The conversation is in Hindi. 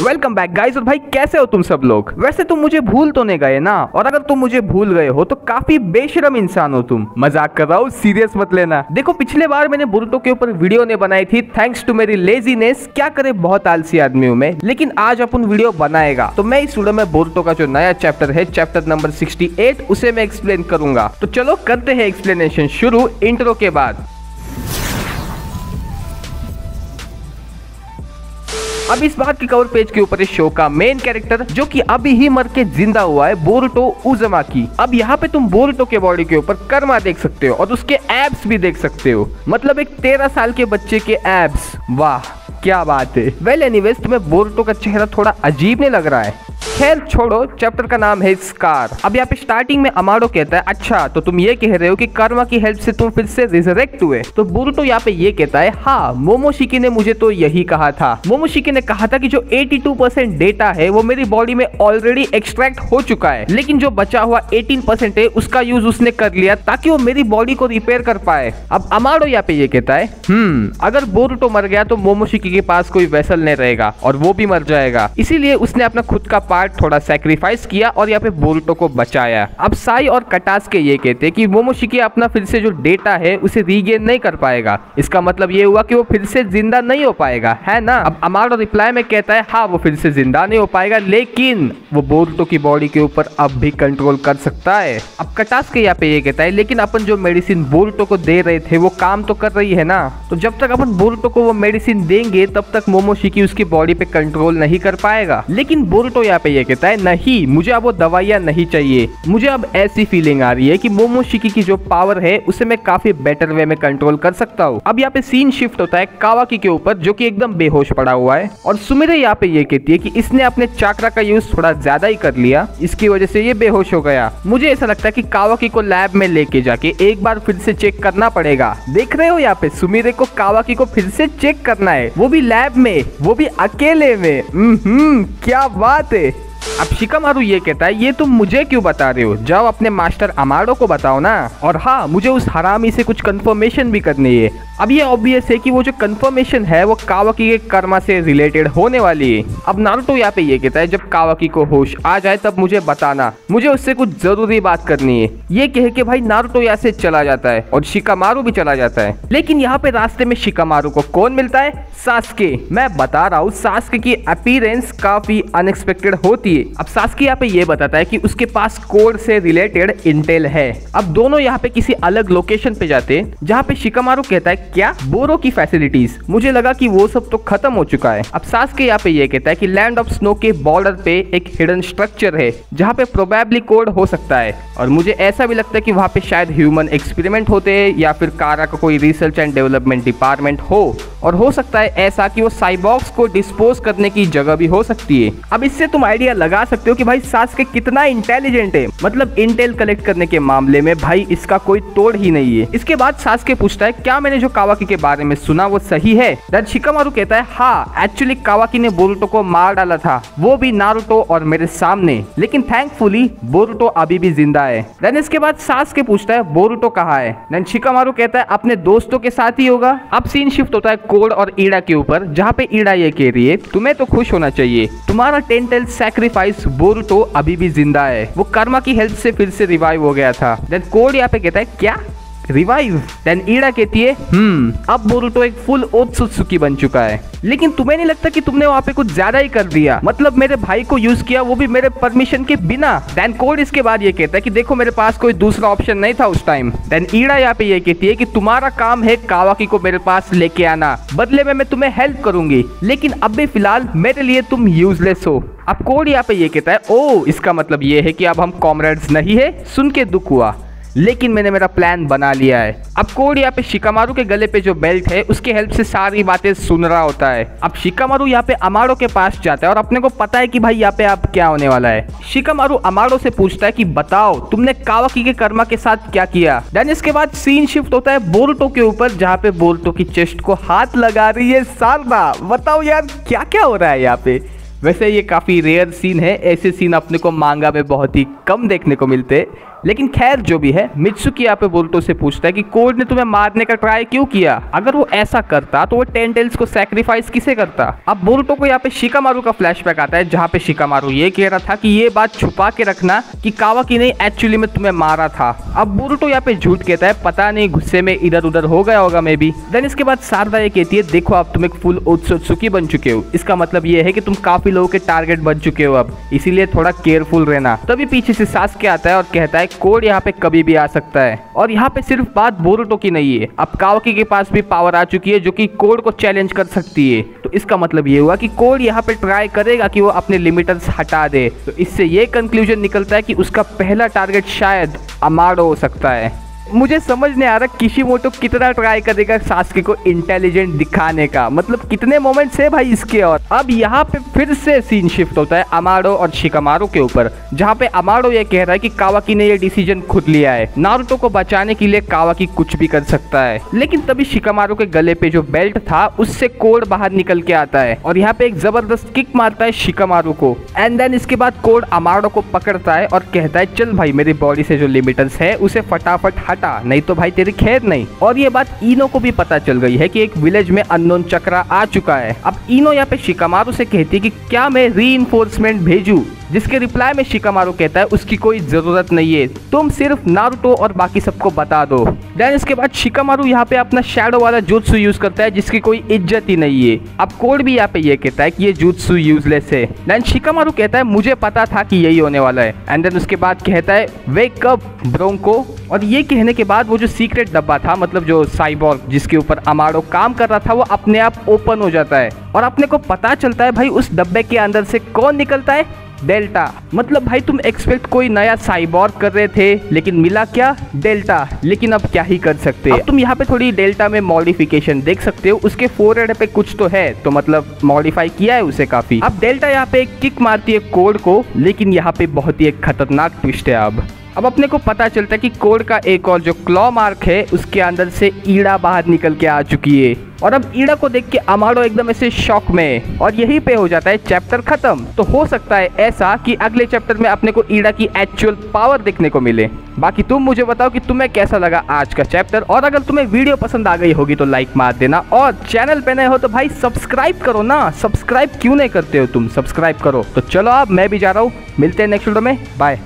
Welcome back guys. और भाई कैसे हो तुम सब लोग? वैसे तुम मुझे भूल तो नहीं गए ना? और अगर तुम मुझे भूल गए हो तो काफी बेशरम इंसान हो तुम। मजाक कर रहा हूँ, सीरियस मत लेना। देखो पिछले बार मैंने बोरुतो के ऊपर वीडियो नहीं बनाई थी थैंक्स टू मेरी लेजीनेस। क्या करे, बहुत आलसी आदमी हूँ मैं। लेकिन आज अपन वीडियो बनाएगा तो मैं इस वीडियो में बोरुतो का जो नया चैप्टर है, चैप्टर नंबर 68, उसे मैं एक्सप्लेन करूंगा। तो चलो करते हैं एक्सप्लेनेशन शुरू इंट्रो के बाद। अब इस बात की कवर पेज के ऊपर इस शो का मेन कैरेक्टर जो कि अभी ही मर के जिंदा हुआ है, बोरुतो उज़ुमाकी। अब यहाँ पे तुम बोरुतो के बॉडी के ऊपर कर्मा देख सकते हो और उसके एब्स भी देख सकते हो। मतलब एक 13 साल के बच्चे के एब्स। वाह क्या बात है। वेल एनीवेज, तुम्हें बोरुतो का चेहरा थोड़ा अजीब नहीं लग रहा है? खैर छोड़ो, चैप्टर का नाम है स्कार। अब यहाँ पे स्टार्टिंग में अमाडो कहता है, अच्छा तो तुम ये कह रहे हो कि कर्मा की हेल्प से तुम फिर से रिजरेक्ट हुए? तो बोरुतो यहाँ पे ये कहता है, हाँ मोमोशिकी ने मुझे तो यही कहा था। मोमोशिकी ने कहा था कि जो 82% डेटा है वो मेरी बॉडी में ऑलरेडी एक्सट्रैक्ट हो चुका है, लेकिन जो बचा हुआ 18% है उसका यूज उसने कर लिया ताकि वो मेरी बॉडी को रिपेयर कर पाए। अब अमाडो यहाँ पे ये कहता है, अगर बोरुतो मर गया तो मोमोशिकी के पास कोई वेसल नहीं रहेगा और वो भी मर जाएगा, इसीलिए उसने अपना खुद का पार्ट थोड़ा सैक्रिफाइस किया और यहाँ पे बोरुतो को बचाया। अब साई और कटास्के ये कहते हैं कि मोमोशिकी अपना फिर से जो डेटा है उसे रीगेन नहीं कर पाएगा। इसका मतलब ये हुआ कि वो फिर से जिंदा नहीं हो पाएगा, है ना? अब अमाडो रिप्लाई में कहता है, हाँ वो फिर से जिंदा नहीं हो पाएगा, लेकिन वो बोरुतो की बॉडी के ऊपर अब भी कंट्रोल कर सकता है। अब कटास्के यहाँ पे ये कहता है, लेकिन अपन जो मेडिसिन बोरुतो को दे रहे थे वो काम तो कर रही है ना? तो जब तक अपन बोरुतो को वो मेडिसिन देंगे तब तक मोमोशिकी उसकी बॉडी पे कंट्रोल नहीं कर पाएगा। लेकिन बोरुतो यहाँ पे ये कहता है, नहीं मुझे अब वो दवाइयाँ नहीं चाहिए। मुझे अब ऐसी फीलिंग आ रही है कि मोमोशिकी की जो पावर है उसे मैं काफी बेटर वे में कंट्रोल कर सकता हूँ। अब यहाँ पे सीन शिफ्ट होता है कावाकी के ऊपर जो कि एकदम बेहोश पड़ा हुआ है और सुमिरे यहाँ पे ये कहती है कि इसने अपने चाक्रा का यूज थोड़ा ज्यादा ही कर लिया, इसकी वजह से ये बेहोश हो गया। मुझे ऐसा लगता है कि कावाकी को लैब में लेके जाके एक बार फिर से चेक करना पड़ेगा। देख रहे हो यहाँ पे सुमिरे को कावाकी को फिर से चेक करना है, वो भी लैब में, वो भी अकेले में। क्या बात है। अब शिकामारु ये कहता है, ये तुम मुझे क्यों बता रहे हो? जाओ अपने मास्टर अमाडो को बताओ ना। और हाँ, मुझे उस हरामी से कुछ कंफर्मेशन भी करनी है। अब ये ऑब्वियस है कि वो जो कंफर्मेशन है वो कावाकी के कर्मा से रिलेटेड होने वाली है। अब नारुतो यहाँ पे ये कहता है, जब कावाकी को होश आ जाए तब मुझे बताना, मुझे उससे कुछ जरूरी बात करनी है। ये कह के भाई नारुतो यहाँ से चला जाता है और शिकामारु भी चला जाता है। लेकिन यहाँ पे रास्ते में शिकामारु को कौन मिलता है? सास्के। मैं बता रहा हूँ, सास्के की अपीयरेंस काफी अनएक्सपेक्टेड होती है। अब सास्के यहाँ पे ये बताता है कि उसके पास कोड से रिलेटेड इंटेल है। अब दोनों यहाँ पे किसी अलग लोकेशन पे जाते हैं जहाँ पे शिकामारु कहता है, क्या बोरो की फैसिलिटीज? मुझे लगा कि वो सब तो खत्म हो चुका है। अब सास्के यहाँ पे ये कहता है कि लैंड ऑफ स्नो के बॉर्डर पे एक हिडन स्ट्रक्चर है जहाँ पे प्रोबेबली कोड हो सकता है और मुझे ऐसा भी लगता है कि वहाँ पे शायद ह्यूमन एक्सपेरिमेंट होते हैं या फिर कारा का कोई रिसर्च एंड डेवलपमेंट डिपार्टमेंट हो, और हो सकता है ऐसा कि वो साइबॉर्ग्स को डिस्पोज करने की जगह भी हो सकती है। अब इससे तुम आइडिया लगा सकते हो कि भाई सास्के कितना इंटेलिजेंट है। मतलब इंटेल कलेक्ट करने के मामले में भाई इसका कोई तोड़ ही नहीं है। इसके बाद सास्के पूछता है, क्या मैंने जो कावाकी के बारे में सुना वो सही है? दैन शिकामारु कहता है, हाँ एक्चुअली कावाकी ने बोरुतो को मार डाला था, वो भी नारुतो और मेरे सामने, लेकिन थैंकफुली बोरुतो अभी भी जिंदा है। देन इसके बाद सास्के पूछता है, बोरुतो कहाँ है? देन शिकामारु कहता है, अपने दोस्तों के साथ ही होगा। अब सीन शिफ्ट होता है कोड और ईडा के ऊपर जहाँ पे ईडा ये कह रही है, तुम्हें तो खुश होना चाहिए, तुम्हारा टेंटेल सैक्रिफाइस बोरुतो अभी भी जिंदा है, वो कर्मा की हेल्प से फिर से रिवाइव हो गया था। देन कोड यहाँ पे कहता है, क्या रिवाइव? देन ईडा कहती है, अब बोरुतो एक फुल ओत्सुत्सुकी बन चुका है। लेकिन तुम्हें नहीं लगता कि तुमने वहाँ पे कुछ ज्यादा ही कर दिया? मतलब मेरे भाई को यूज किया, वो भी मेरे परमिशन के बिना। देन कोड इसके बाद ये कहता है कि देखो मेरे पास कोई दूसरा ऑप्शन नहीं था उस टाइम। देन ईडा यहाँ पे ये कहती है कि तुम्हारा काम है कावाकी को मेरे पास लेके आना, बदले में मैं तुम्हें हेल्प करूंगी, लेकिन अब भी फिलहाल मेरे लिए तुम यूजलेस हो। अब कोड यहाँ पे ये कहता है, ओ इसका मतलब ये है कि अब हम कॉमरेड्स नहीं है? सुन के दुख हुआ, लेकिन मैंने मेरा प्लान बना लिया है। अब कोड यहाँ पे शिकामारु के गले पे जो बेल्ट है उसके हेल्प से सारी बातें सुन रहा होता है। अब शिकामारु यहाँ पे अमाडो के पास जाता है और अपने को पता है कि भाई यहाँ पे अब क्या होने वाला है। शिकामारु अमाडो से पूछता है कि बताओ तुमने कावाकी के कर्मा के साथ क्या किया। देन इसके बाद सीन शिफ्ट होता है बोरुतो के ऊपर जहाँ पे बोरुतो की चेस्ट को हाथ लगा रही है सारदा। बताओ यार क्या क्या हो रहा है यहाँ पे। वैसे ये काफी रेयर सीन है, ऐसे सीन अपने को मांगा में बहुत ही कम देखने को मिलते, लेकिन खैर जो भी है, मित्सुकी यहाँ पे बोरुतो से पूछता है कि कोड ने तुम्हें मारने का ट्राई क्यों किया? अगर वो ऐसा करता तो वो 10 टेल्स को सैक्रिफाइस किसे करता? अब बोरुतो को यहाँ पे शिकामारू का फ्लैशबैक आता है, जहाँ पे शिकामारू ये कह रहा था कि ये बात छुपा के रखना कि कावाकी ने एक्चुअली में तुम्हें मारा था। अब बोरुतो यहाँ पे झूठ कहता है, पता नहीं गुस्से में इधर उधर हो गया होगा मे बी। देन इसके बाद शारदा ये कहती है, देखो अब तुम एक फुल ओत्सुकी बन चुके हो, इसका मतलब ये है कि तुम काफी लोगों के टारगेट बन चुके हो अब, इसीलिए थोड़ा केयरफुल रहना। तभी पीछे से सासुके आता है और कहता है कोड यहाँ पे कभी भी आ सकता है। और यहाँ पे सिर्फ बात बोरुतो की नहीं है, अब कावाकी के पास भी पावर आ चुकी है जो कि कोड को चैलेंज कर सकती है। तो इसका मतलब ये हुआ कि कोड यहाँ पे ट्राई करेगा कि वो अपने लिमिटर्स हटा दे। तो इससे ये कंक्लूजन निकलता है कि उसका पहला टारगेट शायद अमाडो हो सकता है। मुझे समझ नहीं आ रहा किशिमोटो कितना ट्राई करेगा सासुके को इंटेलिजेंट दिखाने का, मतलब कितने मोमेंट्स है भाई इसके। और अब यहाँ पे फिर से सीन शिफ्ट होता है अमाडो और शिकामारू के ऊपर, जहाँ पे अमाडो ये कह रहा है कि कावाकी ने ये डिसीजन खुद लिया है, नारुतो को बचाने के लिए कावाकी कुछ भी कर सकता है। लेकिन तभी शिकामारू के गले पे जो बेल्ट था उससे कोड बाहर निकल के आता है और यहाँ पे एक जबरदस्त किक मारता है शिकामारू को। एंड देन इसके बाद कोड अमाडो को पकड़ता है और कहता है, चल भाई मेरी बॉडी से जो लिमिटर्स है उसे फटाफट हटा, नहीं तो भाई तेरी खैर नहीं। और ये बात इनो को भी पता चल गई है कि एक विलेज में अननोन चक्रा आ चुका है। अब इनो यहाँ पे शिकामारू से कहती है कि क्या मैं रीइंफोर्समेंट भेजूं, जिसके रिप्लाई में शिकामारू कहता है उसकी कोई जरूरत नहीं है, तुम सिर्फ नारुतो और बाकी सबको बता दो। देन इसके बाद शिकामारू यहाँ पे अपना शैडो वाला जुत्सु यूज करता है जिसकी कोई इज्जत ही नहीं है। अब कोड भी यहाँ पे ये कहता है कि ये जुत्सु यूजलेस है। देन शिकामारू कहता है मुझे पता था कि यही होने वाला है। एंड देन उसके बाद कहता है वेक अप ब्रोंको। और ये कहने के बाद वो जो सीक्रेट डब्बा था, मतलब जो साइबॉर्ग जिसके ऊपर अमाडो काम कर रहा था, वो अपने आप ओपन हो जाता है और अपने को पता चलता है भाई उस डब्बे के अंदर से कौन निकलता है, डेल्टा। मतलब भाई तुम एक्सपेक्ट कोई नया साइबॉर्ग कर रहे थे लेकिन मिला क्या, डेल्टा। लेकिन अब क्या ही कर सकते हैं, तुम यहाँ पे थोड़ी डेल्टा में मॉडिफिकेशन देख सकते हो, उसके फोरहेड पे कुछ तो है, तो मतलब मॉडिफाई किया है उसे काफी। अब डेल्टा यहाँ पे एक किक मारती है कोड को, लेकिन यहाँ पे बहुत ही एक खतरनाक ट्विस्ट है। अब अपने को पता चलता है कि कोड का एक और जो क्लॉ मार्क है उसके अंदर से ईड़ा बाहर निकल के आ चुकी है। और अब ईड़ा को देख के अमाडो एकदम ऐसे शॉक में, और यहीं पे हो जाता है चैप्टर खत्म। तो हो सकता है ऐसा कि अगले चैप्टर में अपने को ईड़ा की एक्चुअल पावर देखने को मिले। बाकी तुम मुझे बताओ कि तुम्हें कैसा लगा आज का चैप्टर, और अगर तुम्हें वीडियो पसंद आ गई होगी तो लाइक मार देना, और चैनल पे नए हो तो भाई सब्सक्राइब करो ना। सब्सक्राइब क्यों नहीं करते हो तुम, सब्सक्राइब करो। तो चलो अब मैं भी जा रहा हूँ, मिलते हैं नेक्स्ट वीडियो में, बाय।